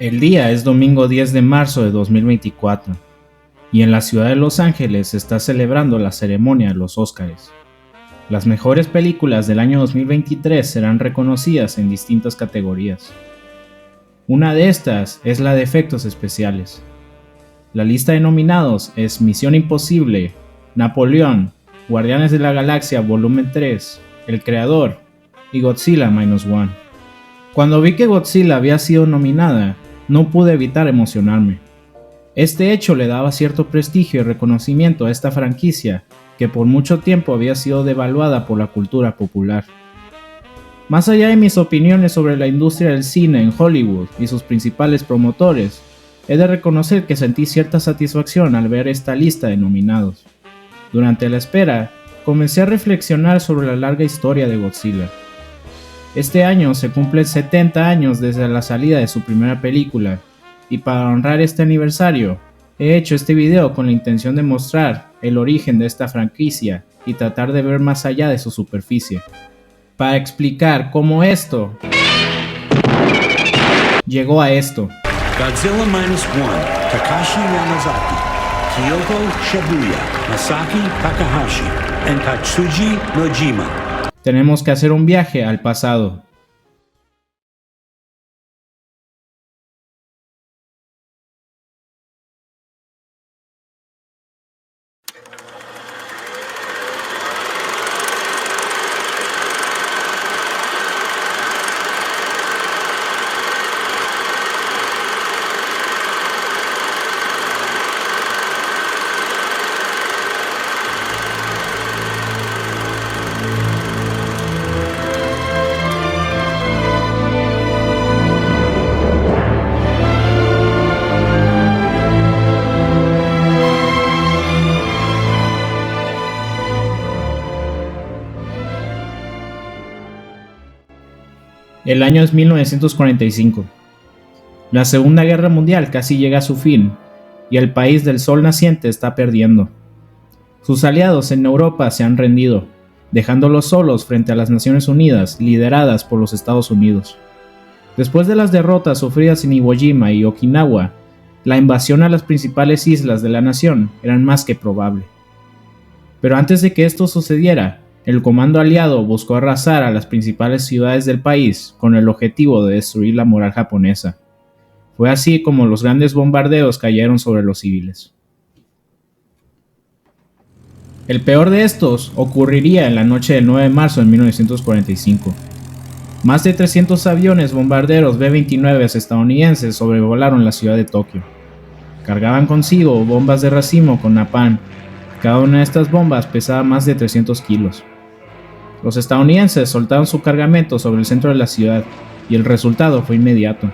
El día es domingo 10 de marzo de 2024 y en la ciudad de Los Ángeles se está celebrando la ceremonia de los Óscars. Las mejores películas del año 2023 serán reconocidas en distintas categorías. Una de estas es la de efectos especiales. La lista de nominados es Misión Imposible, Napoleón, Guardianes de la Galaxia Volumen 3, El Creador y Godzilla -1. Cuando vi que Godzilla había sido nominada, no pude evitar emocionarme. Este hecho le daba cierto prestigio y reconocimiento a esta franquicia que por mucho tiempo había sido devaluada por la cultura popular. Más allá de mis opiniones sobre la industria del cine en Hollywood y sus principales promotores, he de reconocer que sentí cierta satisfacción al ver esta lista de nominados. Durante la espera, comencé a reflexionar sobre la larga historia de Godzilla. Este año se cumplen 70 años desde la salida de su primera película, y para honrar este aniversario, he hecho este video con la intención de mostrar el origen de esta franquicia y tratar de ver más allá de su superficie, para explicar cómo esto llegó a esto. Godzilla -1, Takashi Yamazaki, Kyoko Shibuya, Masaki Takahashi, and Tatsuji Nojima. Tenemos que hacer un viaje al pasado. El año es 1945. La Segunda Guerra Mundial casi llega a su fin y el país del sol naciente está perdiendo. Sus aliados en Europa se han rendido, dejándolos solos frente a las Naciones Unidas lideradas por los Estados Unidos. Después de las derrotas sufridas en Iwo Jima y Okinawa, la invasión a las principales islas de la nación era más que probable. Pero antes de que esto sucediera, el comando aliado buscó arrasar a las principales ciudades del país con el objetivo de destruir la moral japonesa. Fue así como los grandes bombardeos cayeron sobre los civiles. El peor de estos ocurriría en la noche del 9 de marzo de 1945. Más de 300 aviones bombarderos B-29 estadounidenses sobrevolaron la ciudad de Tokio. Cargaban consigo bombas de racimo con napalm. Cada una de estas bombas pesaba más de 300 kilos. Los estadounidenses soltaron su cargamento sobre el centro de la ciudad y el resultado fue inmediato.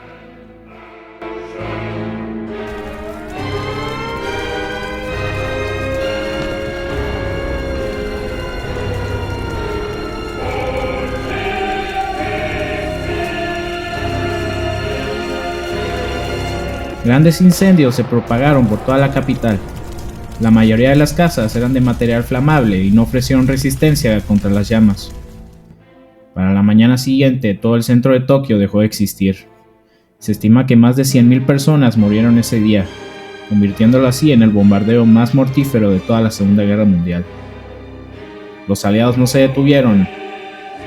Grandes incendios se propagaron por toda la capital. La mayoría de las casas eran de material flamable y no ofrecieron resistencia contra las llamas. Para la mañana siguiente, todo el centro de Tokio dejó de existir. Se estima que más de 100,000 personas murieron ese día, convirtiéndolo así en el bombardeo más mortífero de toda la Segunda Guerra Mundial. Los aliados no se detuvieron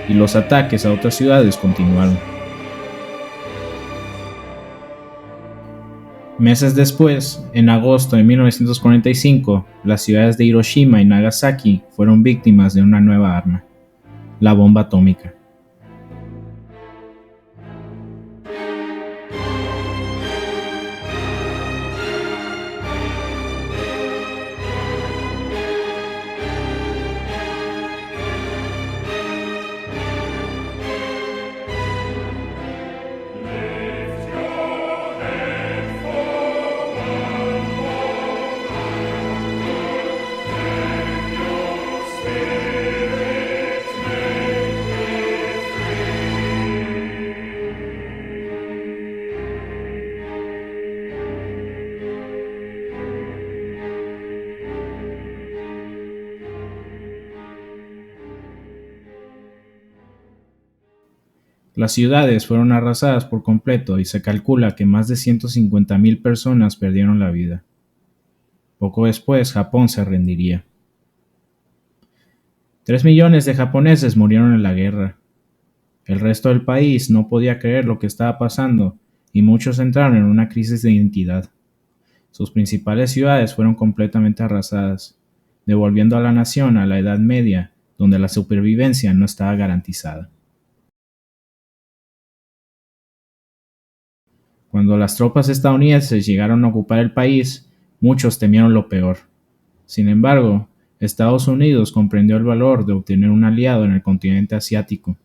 y los ataques a otras ciudades continuaron. Meses después, en agosto de 1945, las ciudades de Hiroshima y Nagasaki fueron víctimas de una nueva arma, la bomba atómica. Las ciudades fueron arrasadas por completo y se calcula que más de 150,000 personas perdieron la vida. Poco después, Japón se rendiría. 3 millones de japoneses murieron en la guerra. El resto del país no podía creer lo que estaba pasando y muchos entraron en una crisis de identidad. Sus principales ciudades fueron completamente arrasadas, devolviendo a la nación a la Edad Media, donde la supervivencia no estaba garantizada. Cuando las tropas estadounidenses llegaron a ocupar el país, muchos temieron lo peor. Sin embargo, Estados Unidos comprendió el valor de obtener un aliado en el continente asiático,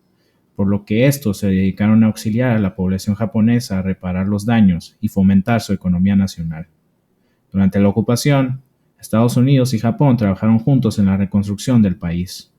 por lo que estos se dedicaron a auxiliar a la población japonesa a reparar los daños y fomentar su economía nacional. Durante la ocupación, Estados Unidos y Japón trabajaron juntos en la reconstrucción del país.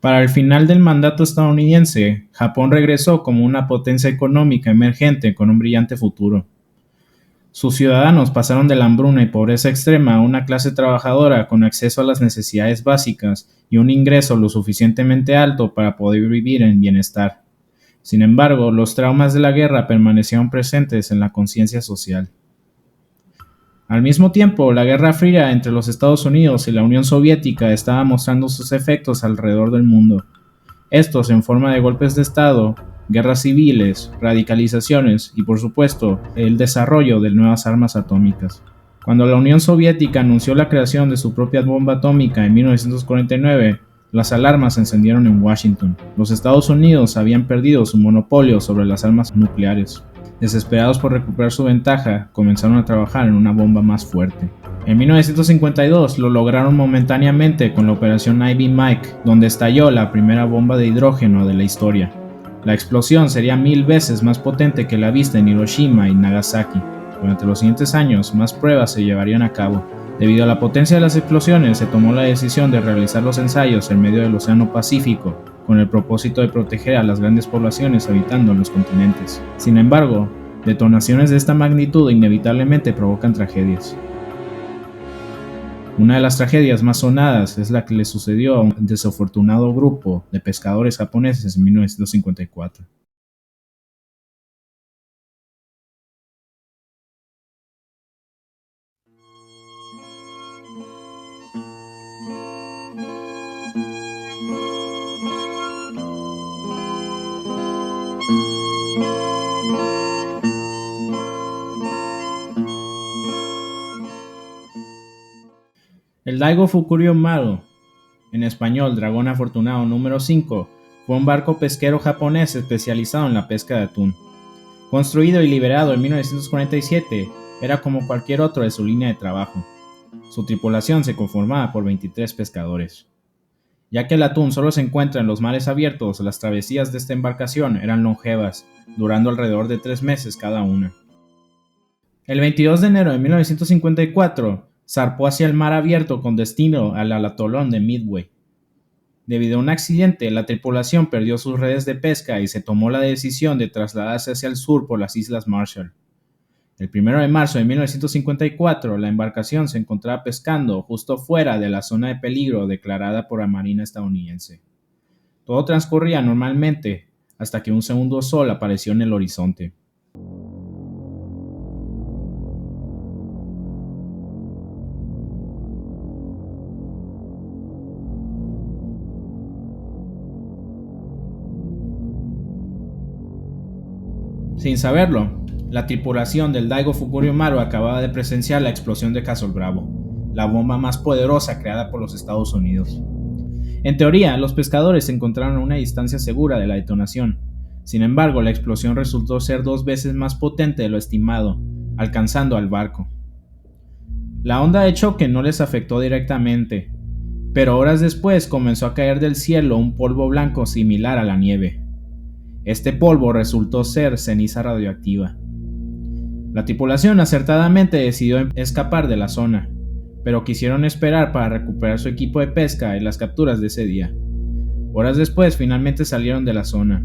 Para el final del mandato estadounidense, Japón regresó como una potencia económica emergente con un brillante futuro. Sus ciudadanos pasaron de la hambruna y pobreza extrema a una clase trabajadora con acceso a las necesidades básicas y un ingreso lo suficientemente alto para poder vivir en bienestar. Sin embargo, los traumas de la guerra permanecieron presentes en la conciencia social. Al mismo tiempo, la Guerra Fría entre los Estados Unidos y la Unión Soviética estaba mostrando sus efectos alrededor del mundo. Estos en forma de golpes de Estado, guerras civiles, radicalizaciones y, por supuesto, el desarrollo de nuevas armas atómicas. Cuando la Unión Soviética anunció la creación de su propia bomba atómica en 1949, las alarmas se encendieron en Washington. Los Estados Unidos habían perdido su monopolio sobre las armas nucleares. Desesperados por recuperar su ventaja, comenzaron a trabajar en una bomba más fuerte. En 1952 lo lograron momentáneamente con la operación Ivy Mike, donde estalló la primera bomba de hidrógeno de la historia. La explosión sería 1000 veces más potente que la vista en Hiroshima y Nagasaki. Durante los siguientes años, más pruebas se llevarían a cabo. Debido a la potencia de las explosiones, se tomó la decisión de realizar los ensayos en medio del Océano Pacífico, con el propósito de proteger a las grandes poblaciones habitando en los continentes. Sin embargo, detonaciones de esta magnitud inevitablemente provocan tragedias. Una de las tragedias más sonadas es la que le sucedió a un desafortunado grupo de pescadores japoneses en 1954. El Daigo Fukuryo Maru, en español Dragón Afortunado número 5, fue un barco pesquero japonés especializado en la pesca de atún. Construido y liberado en 1947, era como cualquier otro de su línea de trabajo. Su tripulación se conformaba por 23 pescadores. Ya que el atún solo se encuentra en los mares abiertos, las travesías de esta embarcación eran longevas, durando alrededor de 3 meses cada una. El 22 de enero de 1954, zarpó hacia el mar abierto con destino al atolón de Midway. Debido a un accidente, la tripulación perdió sus redes de pesca y se tomó la decisión de trasladarse hacia el sur por las Islas Marshall. El 1 de marzo de 1954, la embarcación se encontraba pescando justo fuera de la zona de peligro declarada por la Marina estadounidense. Todo transcurría normalmente hasta que un segundo sol apareció en el horizonte. Sin saberlo, la tripulación del Daigo Fukuryo Maru acababa de presenciar la explosión de Castle Bravo, la bomba más poderosa creada por los Estados Unidos. En teoría, los pescadores se encontraron a una distancia segura de la detonación. Sin embargo, la explosión resultó ser 2 veces más potente de lo estimado, alcanzando al barco. La onda de choque no les afectó directamente, pero horas después comenzó a caer del cielo un polvo blanco similar a la nieve. Este polvo resultó ser ceniza radioactiva. La tripulación acertadamente decidió escapar de la zona, pero quisieron esperar para recuperar su equipo de pesca y las capturas de ese día. Horas después finalmente salieron de la zona.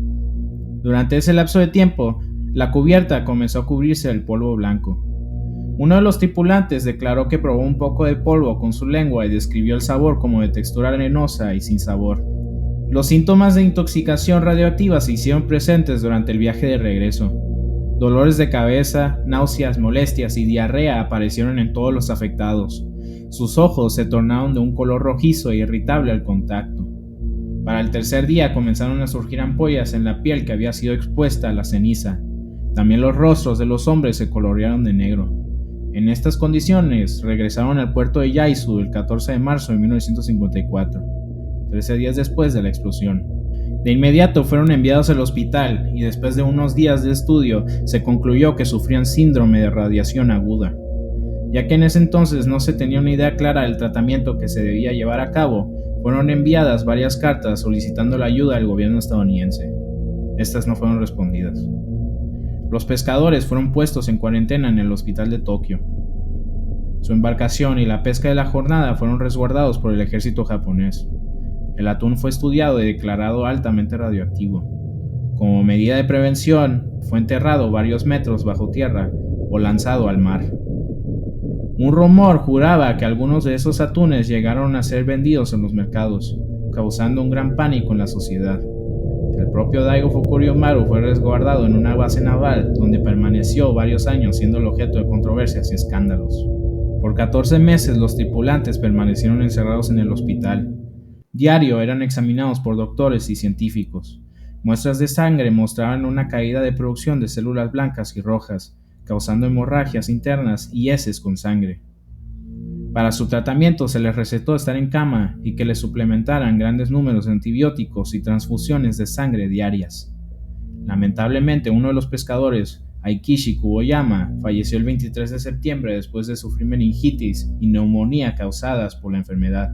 Durante ese lapso de tiempo, la cubierta comenzó a cubrirse del polvo blanco. Uno de los tripulantes declaró que probó un poco de polvo con su lengua y describió el sabor como de textura arenosa y sin sabor. Los síntomas de intoxicación radioactiva se hicieron presentes durante el viaje de regreso. Dolores de cabeza, náuseas, molestias y diarrea aparecieron en todos los afectados. Sus ojos se tornaron de un color rojizo e irritable al contacto. Para el tercer día comenzaron a surgir ampollas en la piel que había sido expuesta a la ceniza. También los rostros de los hombres se colorearon de negro. En estas condiciones, regresaron al puerto de Yaizu el 14 de marzo de 1954, 13 días después de la explosión. De inmediato fueron enviados al hospital y después de unos días de estudio se concluyó que sufrían síndrome de radiación aguda. Ya que en ese entonces no se tenía una idea clara del tratamiento que se debía llevar a cabo, fueron enviadas varias cartas solicitando la ayuda del gobierno estadounidense. Estas no fueron respondidas. Los pescadores fueron puestos en cuarentena en el hospital de Tokio. Su embarcación y la pesca de la jornada fueron resguardados por el ejército japonés. El atún fue estudiado y declarado altamente radioactivo. Como medida de prevención, fue enterrado varios metros bajo tierra o lanzado al mar. Un rumor juraba que algunos de esos atunes llegaron a ser vendidos en los mercados, causando un gran pánico en la sociedad. El propio Daigo Fukuryumaru fue resguardado en una base naval donde permaneció varios años siendo el objeto de controversias y escándalos. Por 14 meses los tripulantes permanecieron encerrados en el hospital. Diario eran examinados por doctores y científicos. Muestras de sangre mostraban una caída de producción de células blancas y rojas, causando hemorragias internas y heces con sangre. Para su tratamiento se les recetó estar en cama y que les suplementaran grandes números de antibióticos y transfusiones de sangre diarias. Lamentablemente, uno de los pescadores, Aikishi Kuboyama, falleció el 23 de septiembre después de sufrir meningitis y neumonía causadas por la enfermedad,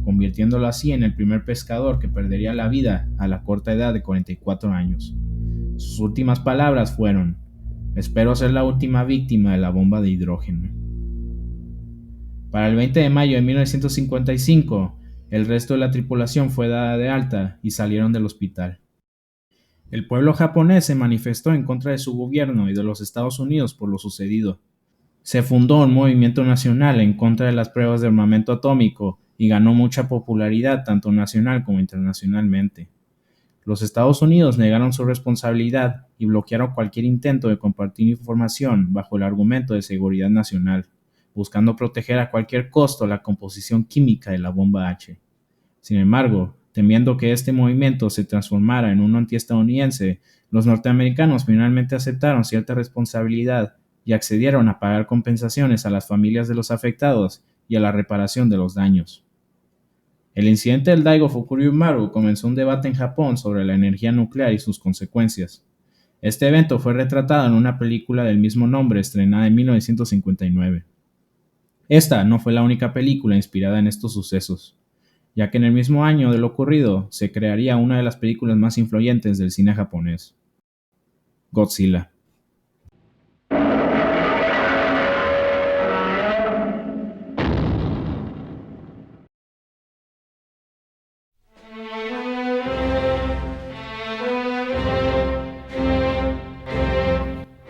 convirtiéndolo así en el primer pescador que perdería la vida a la corta edad de 44 años. Sus últimas palabras fueron: "Espero ser la última víctima de la bomba de hidrógeno". Para el 20 de mayo de 1955, el resto de la tripulación fue dada de alta y salieron del hospital. El pueblo japonés se manifestó en contra de su gobierno y de los Estados Unidos por lo sucedido. Se fundó un movimiento nacional en contra de las pruebas de armamento atómico y ganó mucha popularidad tanto nacional como internacionalmente. Los Estados Unidos negaron su responsabilidad y bloquearon cualquier intento de compartir información bajo el argumento de seguridad nacional, buscando proteger a cualquier costo la composición química de la bomba H. Sin embargo, temiendo que este movimiento se transformara en uno antiestadounidense, los norteamericanos finalmente aceptaron cierta responsabilidad y accedieron a pagar compensaciones a las familias de los afectados y a la reparación de los daños. El incidente del Daigo Fukuryumaru comenzó un debate en Japón sobre la energía nuclear y sus consecuencias. Este evento fue retratado en una película del mismo nombre estrenada en 1959. Esta no fue la única película inspirada en estos sucesos, ya que en el mismo año de lo ocurrido se crearía una de las películas más influyentes del cine japonés, Godzilla.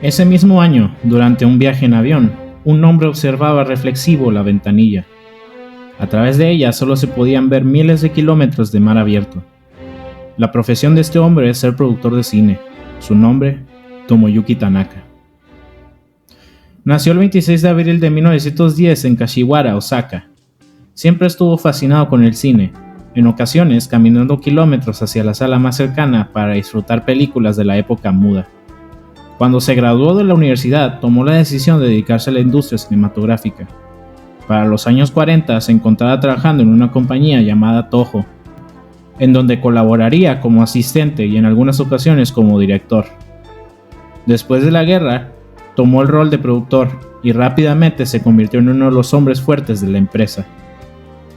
Ese mismo año, durante un viaje en avión, un hombre observaba reflexivo la ventanilla. A través de ella solo se podían ver miles de kilómetros de mar abierto. La profesión de este hombre es ser productor de cine. Su nombre, Tomoyuki Tanaka. Nació el 26 de abril de 1910 en Kashiwara, Osaka. Siempre estuvo fascinado con el cine, en ocasiones caminando kilómetros hacia la sala más cercana para disfrutar películas de la época muda. Cuando se graduó de la universidad, tomó la decisión de dedicarse a la industria cinematográfica. Para los años 40 se encontraba trabajando en una compañía llamada Toho, en donde colaboraría como asistente y en algunas ocasiones como director. Después de la guerra, tomó el rol de productor y rápidamente se convirtió en uno de los hombres fuertes de la empresa.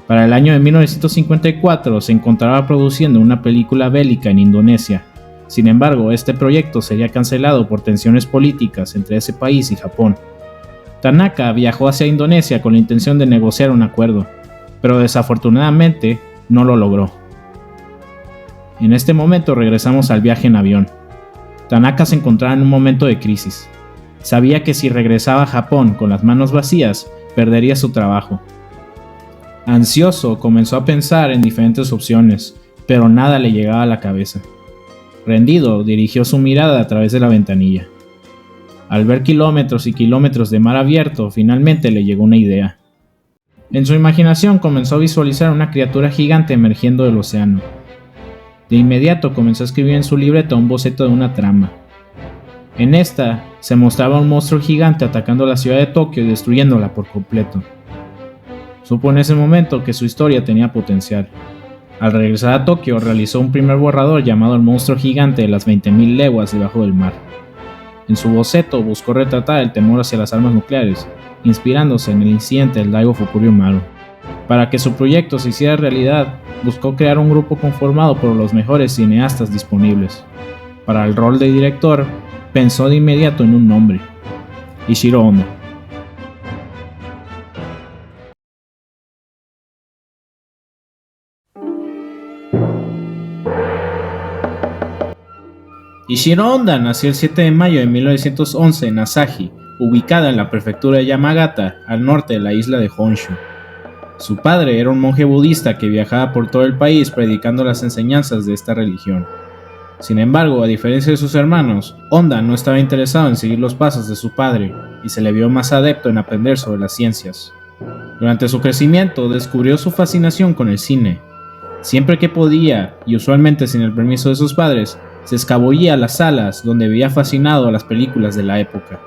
Para el año de 1954 se encontraba produciendo una película bélica en Indonesia. Sin embargo, este proyecto sería cancelado por tensiones políticas entre ese país y Japón. Tanaka viajó hacia Indonesia con la intención de negociar un acuerdo, pero desafortunadamente no lo logró. En este momento regresamos al viaje en avión. Tanaka se encontraba en un momento de crisis. Sabía que si regresaba a Japón con las manos vacías, perdería su trabajo. Ansioso, comenzó a pensar en diferentes opciones, pero nada le llegaba a la cabeza. Rendido, dirigió su mirada a través de la ventanilla. Al ver kilómetros y kilómetros de mar abierto, finalmente le llegó una idea. En su imaginación comenzó a visualizar una criatura gigante emergiendo del océano. De inmediato comenzó a escribir en su libreta un boceto de una trama. En esta se mostraba un monstruo gigante atacando la ciudad de Tokio y destruyéndola por completo. Supo en ese momento que su historia tenía potencial. Al regresar a Tokio realizó un primer borrador llamado El monstruo gigante de las 20.000 leguas debajo del mar. En su boceto buscó retratar el temor hacia las armas nucleares, inspirándose en el incidente del Daigo Fukuryumaru. Para que su proyecto se hiciera realidad, buscó crear un grupo conformado por los mejores cineastas disponibles. Para el rol de director, pensó de inmediato en un nombre: Ishiro Honda. Ishiro Honda nació el 7 de mayo de 1911 en Asahi, ubicada en la prefectura de Yamagata, al norte de la isla de Honshu. Su padre era un monje budista que viajaba por todo el país predicando las enseñanzas de esta religión. Sin embargo, a diferencia de sus hermanos, Honda no estaba interesado en seguir los pasos de su padre y se le vio más adepto en aprender sobre las ciencias. Durante su crecimiento descubrió su fascinación con el cine. Siempre que podía, y usualmente sin el permiso de sus padres, se escabullía a las salas donde veía fascinado a las películas de la época.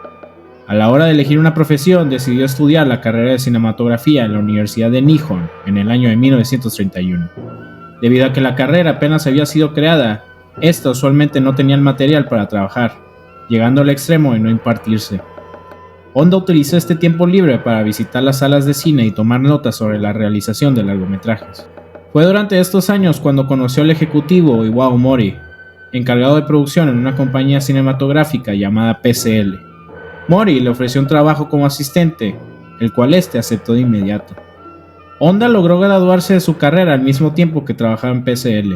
A la hora de elegir una profesión, decidió estudiar la carrera de cinematografía en la Universidad de Nihon en el año de 1931. Debido a que la carrera apenas había sido creada, esta usualmente no tenía el material para trabajar, llegando al extremo de no impartirse. Honda utilizó este tiempo libre para visitar las salas de cine y tomar notas sobre la realización de largometrajes. Fue durante estos años cuando conoció al ejecutivo Iwao Mori, encargado de producción en una compañía cinematográfica llamada PCL. Mori le ofreció un trabajo como asistente, el cual este aceptó de inmediato. Honda logró graduarse de su carrera al mismo tiempo que trabajaba en PCL.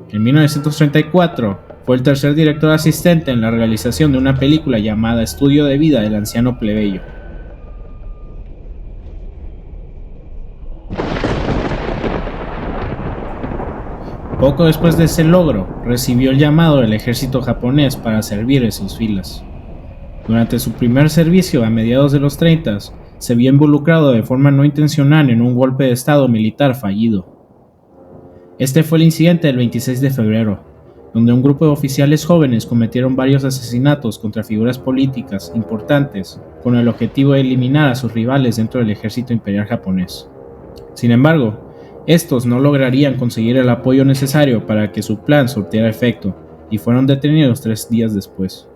En 1934 fue el tercer director asistente en la realización de una película llamada Estudio de vida del anciano plebeyo. Poco después de ese logro, recibió el llamado del ejército japonés para servir en sus filas. Durante su primer servicio a mediados de los 30, se vio involucrado de forma no intencional en un golpe de estado militar fallido. Este fue el incidente del 26 de febrero, donde un grupo de oficiales jóvenes cometieron varios asesinatos contra figuras políticas importantes con el objetivo de eliminar a sus rivales dentro del ejército imperial japonés. Sin embargo, estos no lograrían conseguir el apoyo necesario para que su plan surtiera efecto y fueron detenidos 3 días después.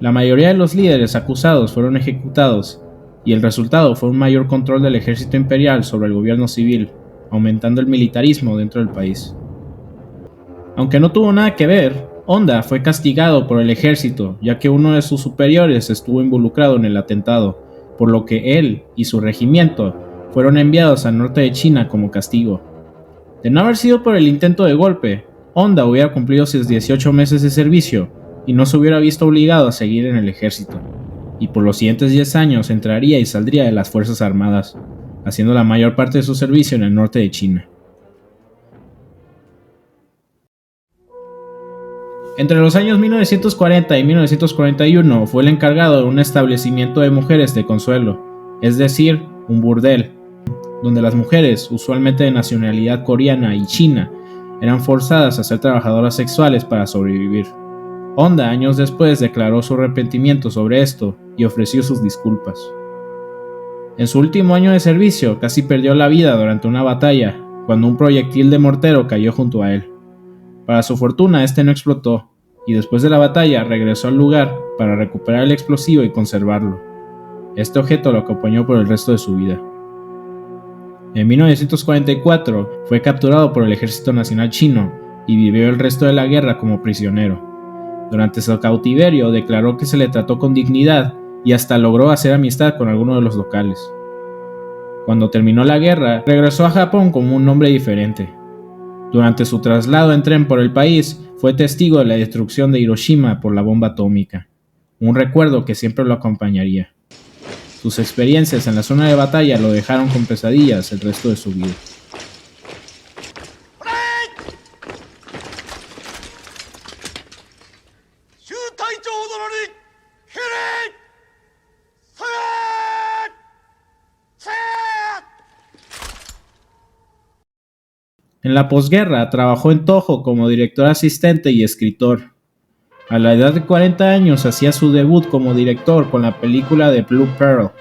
La mayoría de los líderes acusados fueron ejecutados y el resultado fue un mayor control del ejército imperial sobre el gobierno civil, aumentando el militarismo dentro del país. Aunque no tuvo nada que ver, Honda fue castigado por el ejército ya que uno de sus superiores estuvo involucrado en el atentado, por lo que él y su regimiento fueron enviados al norte de China como castigo. De no haber sido por el intento de golpe, Honda hubiera cumplido sus 18 meses de servicio y no se hubiera visto obligado a seguir en el ejército, y por los siguientes 10 años entraría y saldría de las Fuerzas Armadas, haciendo la mayor parte de su servicio en el norte de China. Entre los años 1940 y 1941 fue el encargado de un establecimiento de mujeres de consuelo, es decir, un burdel, donde las mujeres, usualmente de nacionalidad coreana y china, eran forzadas a ser trabajadoras sexuales para sobrevivir. Honda años después declaró su arrepentimiento sobre esto y ofreció sus disculpas. En su último año de servicio casi perdió la vida durante una batalla, cuando un proyectil de mortero cayó junto a él. Para su fortuna este no explotó, y después de la batalla regresó al lugar para recuperar el explosivo y conservarlo. Este objeto lo acompañó por el resto de su vida. En 1944 fue capturado por el Ejército Nacional Chino y vivió el resto de la guerra como prisionero. Durante su cautiverio declaró que se le trató con dignidad y hasta logró hacer amistad con algunos de los locales. Cuando terminó la guerra, regresó a Japón como un hombre diferente. Durante su traslado en tren por el país, fue testigo de la destrucción de Hiroshima por la bomba atómica, un recuerdo que siempre lo acompañaría. Sus experiencias en la zona de batalla lo dejaron con pesadillas el resto de su vida. En la posguerra trabajó en Toho como director asistente y escritor. A la edad de 40 años hacía su debut como director con la película de Blue Pearl.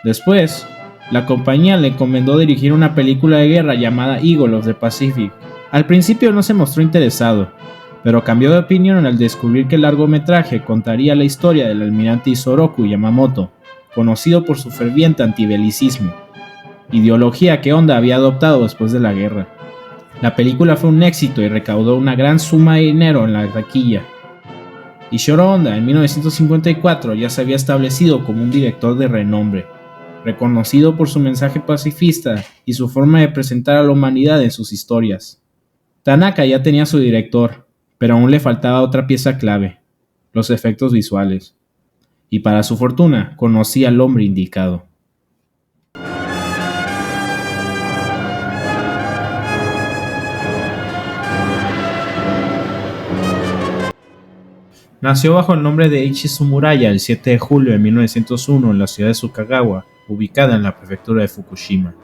Después, la compañía le encomendó dirigir una película de guerra llamada Eagle of the Pacific. Al principio no se mostró interesado, pero cambió de opinión al descubrir que el largometraje contaría la historia del almirante Isoroku Yamamoto, conocido por su ferviente antibelicismo, ideología que Honda había adoptado después de la guerra. La película fue un éxito y recaudó una gran suma de dinero en la taquilla. Ishiro Honda en 1954 ya se había establecido como un director de renombre, reconocido por su mensaje pacifista y su forma de presentar a la humanidad en sus historias. Tanaka ya tenía su director, pero aún le faltaba otra pieza clave: los efectos visuales. Y para su fortuna, conocía al hombre indicado. Nació bajo el nombre de Eiichi Tsuraya el 7 de julio de 1901 en la ciudad de Sukagawa, ubicada en la prefectura de Fukushima.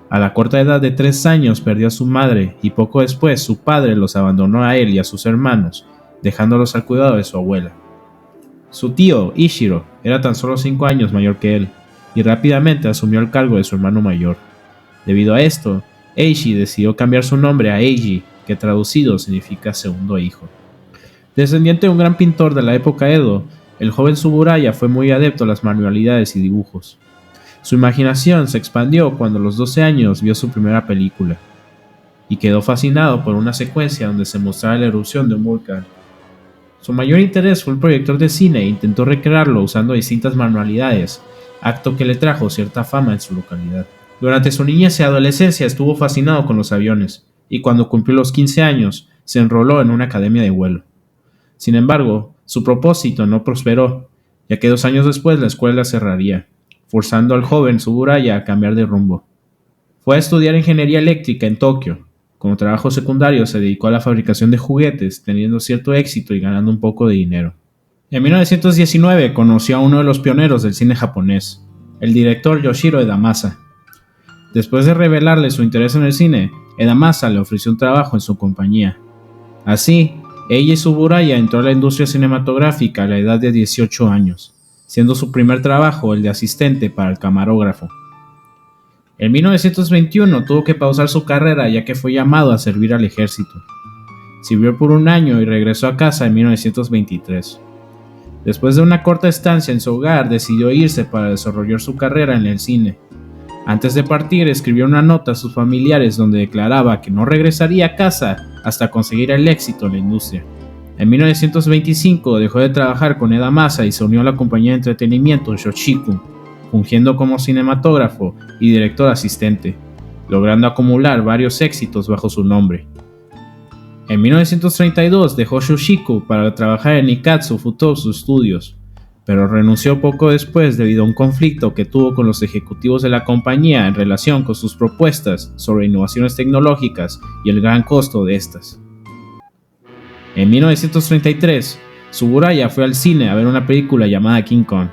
A la corta edad de 3 años perdió a su madre y poco después su padre los abandonó a él y a sus hermanos, dejándolos al cuidado de su abuela. Su tío, Ishiro, era tan solo 5 años mayor que él y rápidamente asumió el cargo de su hermano mayor. Debido a esto, Eiichi decidió cambiar su nombre a Eiji, que traducido significa segundo hijo. Descendiente de un gran pintor de la época Edo, el joven Tsuraya fue muy adepto a las manualidades y dibujos. Su imaginación se expandió cuando a los 12 años vio su primera película, y quedó fascinado por una secuencia donde se mostraba la erupción de un volcán. Su mayor interés fue el proyector de cine e intentó recrearlo usando distintas manualidades, acto que le trajo cierta fama en su localidad. Durante su niñez y adolescencia estuvo fascinado con los aviones, y cuando cumplió los 15 años, se enroló en una academia de vuelo. Sin embargo, su propósito no prosperó, ya que 2 años después la escuela cerraría, forzando al joven Tsuraya a cambiar de rumbo. Fue a estudiar ingeniería eléctrica en Tokio. Como trabajo secundario se dedicó a la fabricación de juguetes, teniendo cierto éxito y ganando un poco de dinero. En 1919 conoció a uno de los pioneros del cine japonés, el director Yoshiro Edamasa. Después de revelarle su interés en el cine, Edamasa le ofreció un trabajo en su compañía. Así, Eiji Tsuraya entró a la industria cinematográfica a la edad de 18 años, siendo su primer trabajo el de asistente para el camarógrafo. En 1921 tuvo que pausar su carrera ya que fue llamado a servir al ejército. Sirvió por 1 año y regresó a casa en 1923. Después de una corta estancia en su hogar, decidió irse para desarrollar su carrera en el cine. Antes de partir, escribió una nota a sus familiares donde declaraba que no regresaría a casa hasta conseguir el éxito en la industria. En 1925 dejó de trabajar con Edamasa y se unió a la compañía de entretenimiento Shochiku, fungiendo como cinematógrafo y director asistente, logrando acumular varios éxitos bajo su nombre. En 1932 dejó Shochiku para trabajar en Nikatsu Futoshi Studios, pero renunció poco después debido a un conflicto que tuvo con los ejecutivos de la compañía en relación con sus propuestas sobre innovaciones tecnológicas y el gran costo de estas. En 1933, Tsuraya fue al cine a ver una película llamada King Kong.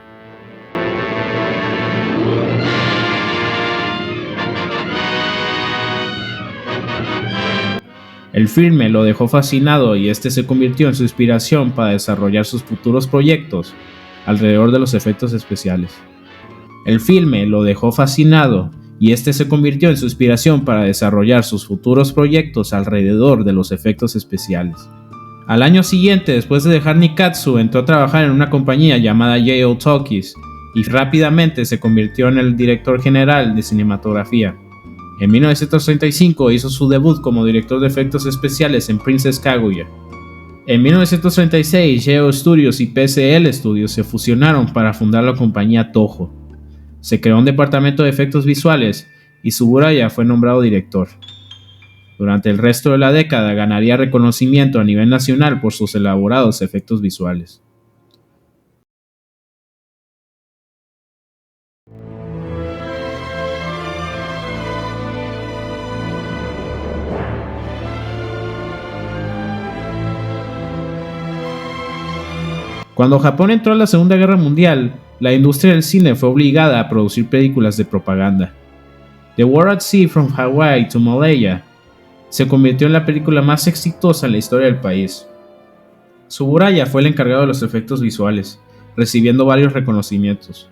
El filme lo dejó fascinado y este se convirtió en su inspiración para desarrollar sus futuros proyectos alrededor de los efectos especiales. El filme lo dejó fascinado y este se convirtió en su inspiración para desarrollar sus futuros proyectos alrededor de los efectos especiales. Al año siguiente, después de dejar Nikkatsu, entró a trabajar en una compañía llamada J.O. Talkies y rápidamente se convirtió en el director general de cinematografía. En 1935 hizo su debut como director de efectos especiales en Princess Kaguya. En 1936, J.O. Studios y PCL Studios se fusionaron para fundar la compañía Toho. Se creó un departamento de efectos visuales y Tsuburaya fue nombrado director. Durante el resto de la década ganaría reconocimiento a nivel nacional por sus elaborados efectos visuales. Cuando Japón entró a la Segunda Guerra Mundial, la industria del cine fue obligada a producir películas de propaganda. The War at Sea from Hawaii to Malaya se convirtió en la película más exitosa en la historia del país. Tsuburaya fue el encargado de los efectos visuales, recibiendo varios reconocimientos.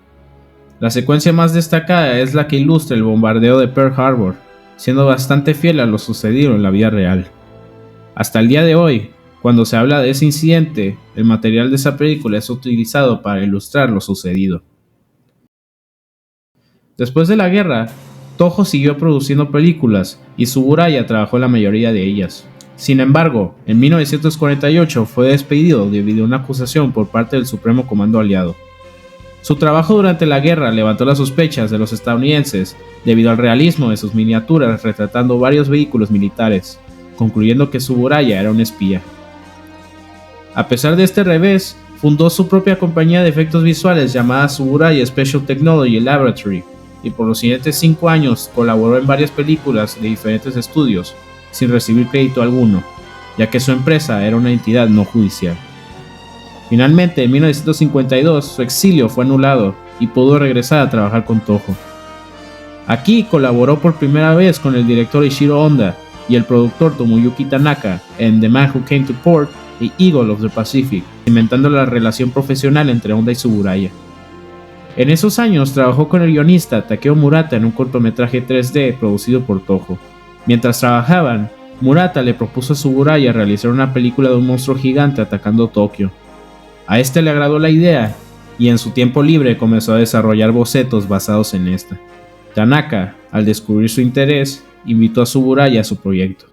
La secuencia más destacada es la que ilustra el bombardeo de Pearl Harbor, siendo bastante fiel a lo sucedido en la vida real. Hasta el día de hoy, cuando se habla de ese incidente, el material de esa película es utilizado para ilustrar lo sucedido. Después de la guerra, Toho siguió produciendo películas y Tsuburaya trabajó en la mayoría de ellas. Sin embargo, en 1948 fue despedido debido a una acusación por parte del Supremo Comando Aliado. Su trabajo durante la guerra levantó las sospechas de los estadounidenses debido al realismo de sus miniaturas retratando varios vehículos militares, concluyendo que Tsuburaya era un espía. A pesar de este revés, fundó su propia compañía de efectos visuales llamada Tsuburaya Special Technology Laboratory y por los siguientes 5 años colaboró en varias películas de diferentes estudios, sin recibir crédito alguno, ya que su empresa era una entidad no judicial. Finalmente, en 1952, su exilio fue anulado y pudo regresar a trabajar con Toho. Aquí colaboró por primera vez con el director Ishiro Honda y el productor Tomoyuki Tanaka en The Man Who Came to Port y Eagle of the Pacific, cimentando la relación profesional entre Honda y Tsuburaya. En esos años trabajó con el guionista Takeo Murata en un cortometraje 3D producido por Toho. Mientras trabajaban, Murata le propuso a Tsuburaya realizar una película de un monstruo gigante atacando Tokio. A este le agradó la idea y en su tiempo libre comenzó a desarrollar bocetos basados en esta. Tanaka, al descubrir su interés, invitó a Tsuburaya a su proyecto.